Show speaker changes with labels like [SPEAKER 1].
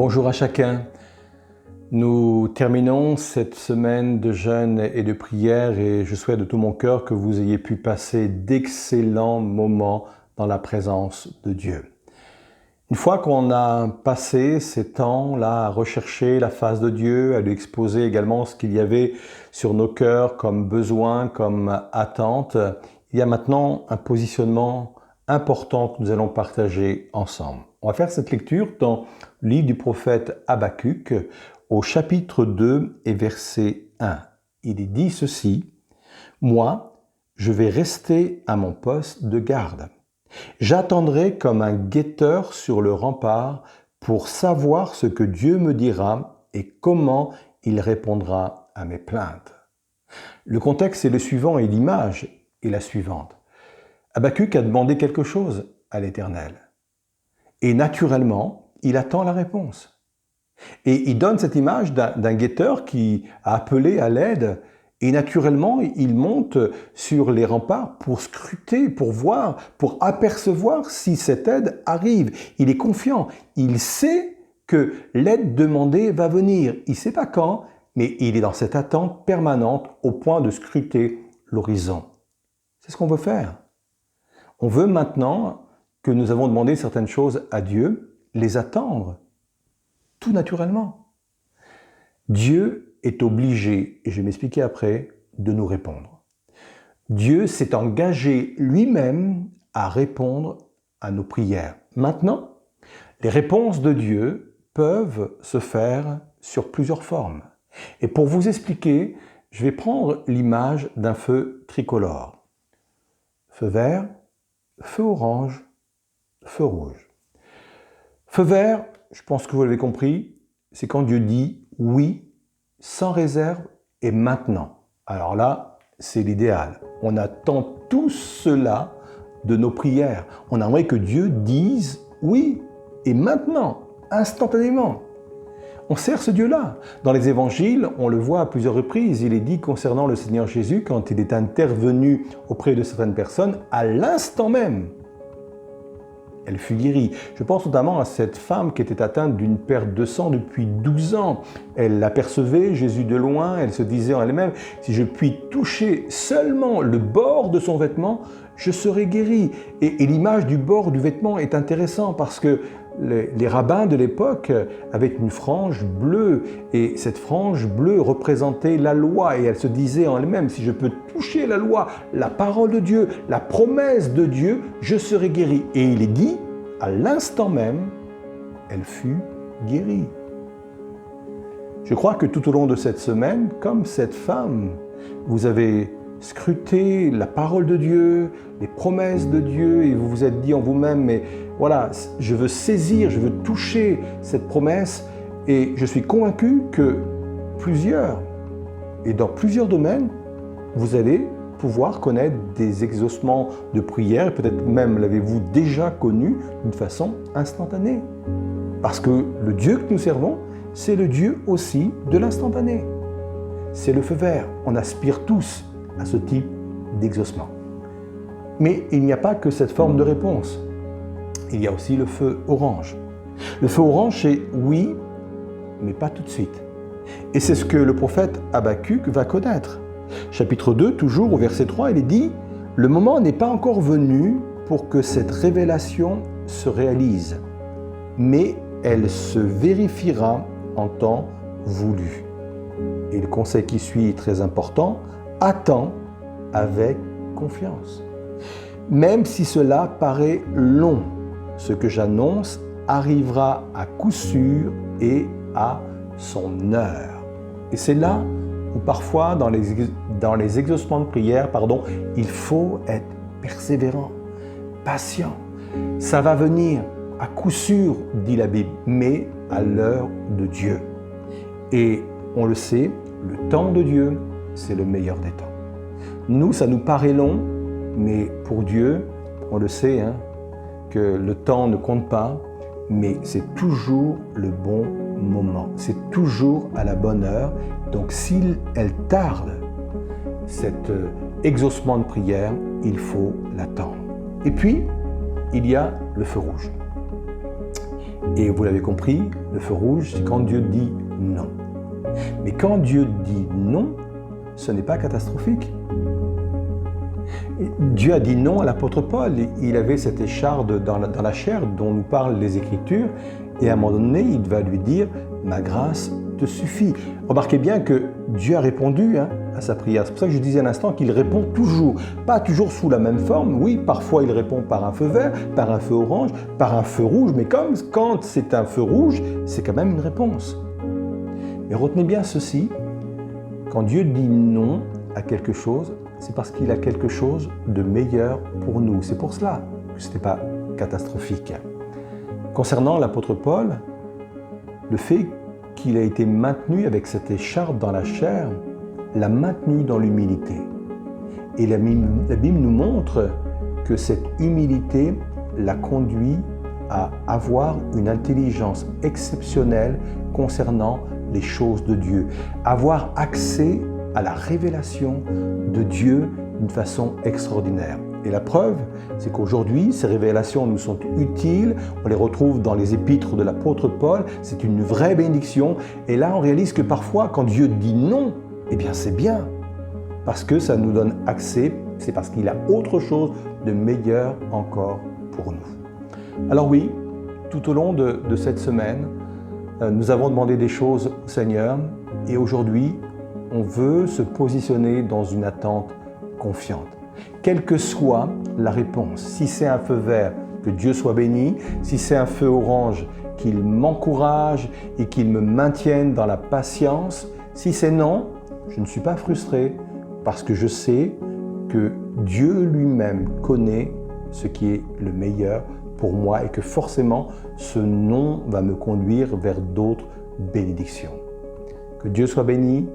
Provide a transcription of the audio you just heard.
[SPEAKER 1] Bonjour à chacun. Nous terminons cette semaine de jeûne et de prière et je souhaite de tout mon cœur que vous ayez pu passer d'excellents moments dans la présence de Dieu. Une fois qu'on a passé ces temps-là à rechercher la face de Dieu, à lui exposer également ce qu'il y avait sur nos cœurs comme besoin, comme attente, il y a maintenant un positionnement important que nous allons partager ensemble. On va faire cette lecture dans le livre du prophète Habakkuk au chapitre 2 et verset 1. Il est dit ceci: « Moi, je vais rester à mon poste de garde. J'attendrai comme un guetteur sur le rempart pour savoir ce que Dieu me dira et comment il répondra à mes plaintes. » Le contexte est le suivant et l'image est la suivante. Habakkuk a demandé quelque chose à l'Éternel. Et naturellement, il attend la réponse. Et il donne cette image d'un guetteur qui a appelé à l'aide. Et naturellement, il monte sur les remparts pour scruter, pour voir, pour apercevoir si cette aide arrive. Il est confiant. Il sait que l'aide demandée va venir. Il ne sait pas quand, mais il est dans cette attente permanente au point de scruter l'horizon. C'est ce qu'on veut faire. On veut maintenant que nous avons demandé certaines choses à Dieu, les attendre, tout naturellement. Dieu est obligé, et je vais m'expliquer après, de nous répondre. Dieu s'est engagé lui-même à répondre à nos prières. Maintenant, les réponses de Dieu peuvent se faire sur plusieurs formes. Et pour vous expliquer, je vais prendre l'image d'un feu tricolore. Feu vert, feu orange, feu rouge. Feu vert, je pense que vous l'avez compris, c'est quand Dieu dit oui, sans réserve et maintenant. Alors là, c'est l'idéal. On attend tout cela de nos prières. On aimerait que Dieu dise oui et maintenant, instantanément. On sert ce Dieu-là. Dans les évangiles, on le voit à plusieurs reprises. Il est dit concernant le Seigneur Jésus, quand il est intervenu auprès de certaines personnes, à l'instant même, elle fut guérie. Je pense notamment à cette femme qui était atteinte d'une perte de sang depuis 12 ans. Elle apercevait Jésus de loin, elle se disait en elle-même, si je puis toucher seulement le bord de son vêtement, je serai guérie. Et l'image du bord du vêtement est intéressante parce que les rabbins de l'époque avaient une frange bleue et cette frange bleue représentait la loi et elle se disait en elle-même, si je peux toucher la loi, la parole de Dieu, la promesse de Dieu, je serai guérie. Et il est dit, à l'instant même, elle fut guérie. Je crois que tout au long de cette semaine, comme cette femme, vous avez scruté la parole de Dieu, les promesses de Dieu et vous vous êtes dit en vous-même, mais voilà, je veux saisir, je veux toucher cette promesse et je suis convaincu que et dans plusieurs domaines, vous allez pouvoir connaître des exaucements de prière et peut-être même l'avez-vous déjà connu d'une façon instantanée. Parce que le Dieu que nous servons, c'est le Dieu aussi de l'instantané. C'est le feu vert. On aspire tous à ce type d'exaucement. Mais il n'y a pas que cette forme de réponse. Il y a aussi le feu orange. Le feu orange, c'est oui, mais pas tout de suite. Et c'est ce que le prophète Habakkuk va connaître. Chapitre 2, toujours au verset 3, il est dit « Le moment n'est pas encore venu pour que cette révélation se réalise, mais elle se vérifiera en temps voulu. » Et le conseil qui suit est très important. Attends avec confiance. Même si cela paraît long, ce que j'annonce arrivera à coup sûr et à son heure. Et c'est là où parfois dans les exaucements de prière, il faut être persévérant, patient. Ça va venir à coup sûr, dit la Bible, mais à l'heure de Dieu. Et on le sait, le temps de Dieu, c'est le meilleur des temps. Nous, ça nous paraît long, mais pour Dieu, on le sait, que le temps ne compte pas, mais c'est toujours le bon moment. C'est toujours à la bonne heure. Donc, s'il tarde, cet exaucement de prière, il faut l'attendre. Et puis, il y a le feu rouge. Et vous l'avez compris, le feu rouge, c'est quand Dieu dit non. Mais quand Dieu dit non, ce n'est pas catastrophique. Dieu a dit non à l'apôtre Paul. Il avait cette écharde dans la chair dont nous parlent les Écritures. Et à un moment donné, il va lui dire « Ma grâce te suffit ». Remarquez bien que Dieu a répondu à sa prière. C'est pour ça que je disais à l'instant qu'il répond toujours. Pas toujours sous la même forme. Oui, parfois il répond par un feu vert, par un feu orange, par un feu rouge. Mais comme quand c'est un feu rouge, c'est quand même une réponse. Mais retenez bien ceci. Quand Dieu dit non à quelque chose, c'est parce qu'il a quelque chose de meilleur pour nous. C'est pour cela que ce n'était pas catastrophique. Concernant l'apôtre Paul, le fait qu'il a été maintenu avec cette écharpe dans la chair l'a maintenu dans l'humilité. Et la Bible nous montre que cette humilité l'a conduit à avoir une intelligence exceptionnelle concernant les choses de Dieu, avoir accès à la révélation de Dieu d'une façon extraordinaire. Et la preuve, c'est qu'aujourd'hui, ces révélations nous sont utiles. On les retrouve dans les épîtres de l'apôtre Paul. C'est une vraie bénédiction. Et là, on réalise que parfois, quand Dieu dit non, eh bien, c'est bien. Parce que ça nous donne accès. C'est parce qu'il a autre chose de meilleur encore pour nous. Alors oui, tout au long de cette semaine, nous avons demandé des choses au Seigneur. Et aujourd'hui, on veut se positionner dans une attente confiante. Quelle que soit la réponse, si c'est un feu vert, que Dieu soit béni, si c'est un feu orange, qu'il m'encourage et qu'il me maintienne dans la patience, si c'est non, je ne suis pas frustré parce que je sais que Dieu lui-même connaît ce qui est le meilleur pour moi et que forcément ce non va me conduire vers d'autres bénédictions. Que Dieu soit béni.